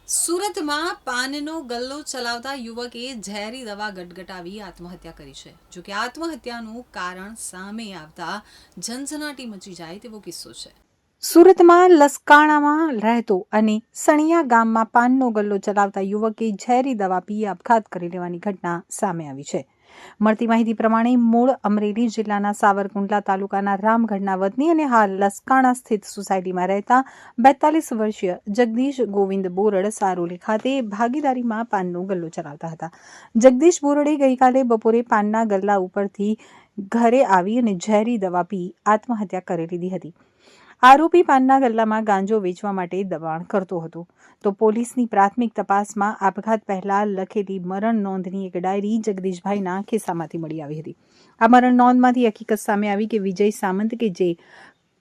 સુરતમાં પાનનો ગલ્લો ચલાવતા યુવકે ઝેરી દવા ગટગટાવી આત્મહત્યા કરી છે. જોકે આત્મહત્યાનું કારણ સામે આવતા ઝનઝનાટી મચી જાય તેવો કિસ્સો છે. સુરતમાં લસકાણામાં રહેતો અને સણિયા ગામમાં પાનનો ગલ્લો ચલાવતા યુવકે ઝેરી દવા પી આપઘાત કરી લેવાની ઘટના સામે આવી છે. મળતી માહિતી પ્રમાણે મૂળ અમરેલી જિલ્લાના સાવરકુંડલા તાલુકાના રામગઢના વતની અને હાલ લસકાણા સ્થિત સોસાયટીમાં રહેતા 42 વર્ષીય જગદીશ ગોવિંદ બોરડ સારોલી ખાતે ભાગીદારીમાં પાનનો ગલ્લો ચલાવતા હતા. જગદીશ બોરડે ગઈકાલે બપોરે પાનના ગલ્લા ઉપરથી ઘરે આવી અને ઝેરી દવા પી આત્મહત્યા કરી લીધી હતી. આરોપી પાનના ગલ્લામાં ગાંજો વેચવા માટે દબાણ કરતો હતો. તો પોલીસની પ્રાથમિક તપાસમાં આપઘાત પહેલા લખેલી મરણ નોંધની એક ડાયરી જગદીશભાઈના ખિસ્સામાંથી મળી આવી હતી. આ મરણ નોંધમાંથી હકીકત સામે આવી કે વિજય સામંત કે જે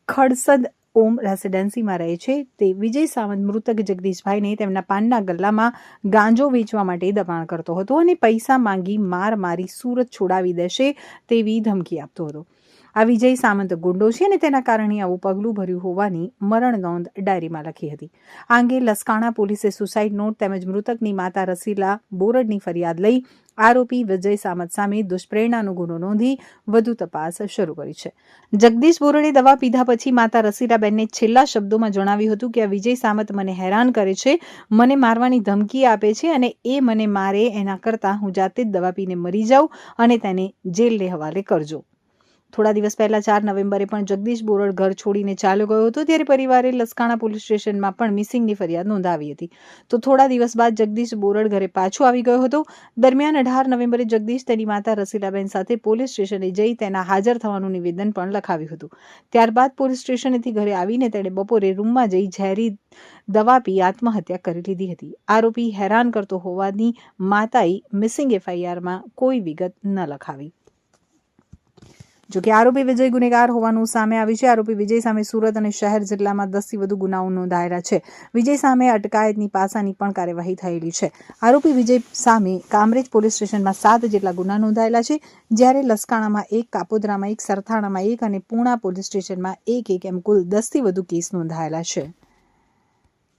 ખડસદ ઓમ રેસિડેન્સીમાં રહે છે તે વિજય સામંત મૃતક જગદીશભાઈને તેમના પાનના ગલ્લામાં ગાંજો વેચવા માટે દબાણ કરતો હતો અને પૈસા માંગી મારી સુરત છોડાવી દેશે તેવી ધમકી આપતો હતો. આ વિજય સામંત ગુંડો છે અને તેના કારણે આવું પગલું ભર્યું હોવાની મરણ નોંધ ડાયરીમાં લખી હતી. આ અંગે લસકાણા પોલીસે સુસાઇડ નોટ તેમજ મૃતકની માતા રસીલા બોરડની ફરિયાદ લઈ આરોપી વિજય સામંત સામે દુષ્પ્રેરણાનો ગુનો નોંધી વધુ તપાસ શરૂ કરી છે. જગદીશ બોરડે દવા પીધા પછી માતા રસીલાબેનને છેલ્લા શબ્દોમાં જણાવ્યું હતું કે આ વિજય સામંત મને હેરાન કરે છે, મને મારવાની ધમકી આપે છે અને એ મને મારે એના કરતાં હું જાતે જ દવા પીને મરી જાઉં અને તેને જેલને હવાલે કરજો. થોડા દિવસ પહેલા 4 નવેમ્બરે પણ જગદીશ બોરડ ઘર છોડીને ચાલ્યો ગયો હતો ત્યારે પરિવારે લસકાણા પોલીસ સ્ટેશનમાં પણ મિસિંગની ફરિયાદ નોંધાવી હતી. તો થોડા દિવસ બાદ જગદીશ બોરડ ઘરે પાછો આવી ગયો હતો. દરમિયાન 18 નવેમ્બરે જગદીશ તેની માતા રસીલાબેન સાથે પોલીસ સ્ટેશને જઈ તેના હાજર થવાનું નિવેદન પણ લખાવ્યું હતું. ત્યારબાદ પોલીસ સ્ટેશનેથી ઘરે આવીને તેણે બપોરે રૂમમાં જઈ ઝેરી દવા પી આત્મહત્યા કરી લીધી હતી. આરોપી હેરાન કરતો હોવાની માતાએ મિસિંગ એફઆઈઆરમાં કોઈ વિગત ન લખાવી. જોકે આરોપી વિજય ગુનેગાર હોવાનું સામે આવ્યું છે. આરોપી વિજય સામે સુરત અને શહેર જિલ્લામાં 10થી વધુ ગુનાઓ નોંધાયેલા છે. વિજય સામે અટકાયતની પાસાની પણ કાર્યવાહી થયેલી છે. આરોપી વિજય સામે કામરેજ પોલીસ સ્ટેશનમાં 7 જેટલા ગુના નોંધાયેલા છે, જ્યારે લસકાણામાં 1, કાપોદ્રામાં 1, સરથાણામાં 1 અને પૂણા પોલીસ સ્ટેશનમાં 1 એમ કુલ 10થી વધુ કેસ નોંધાયેલા છે.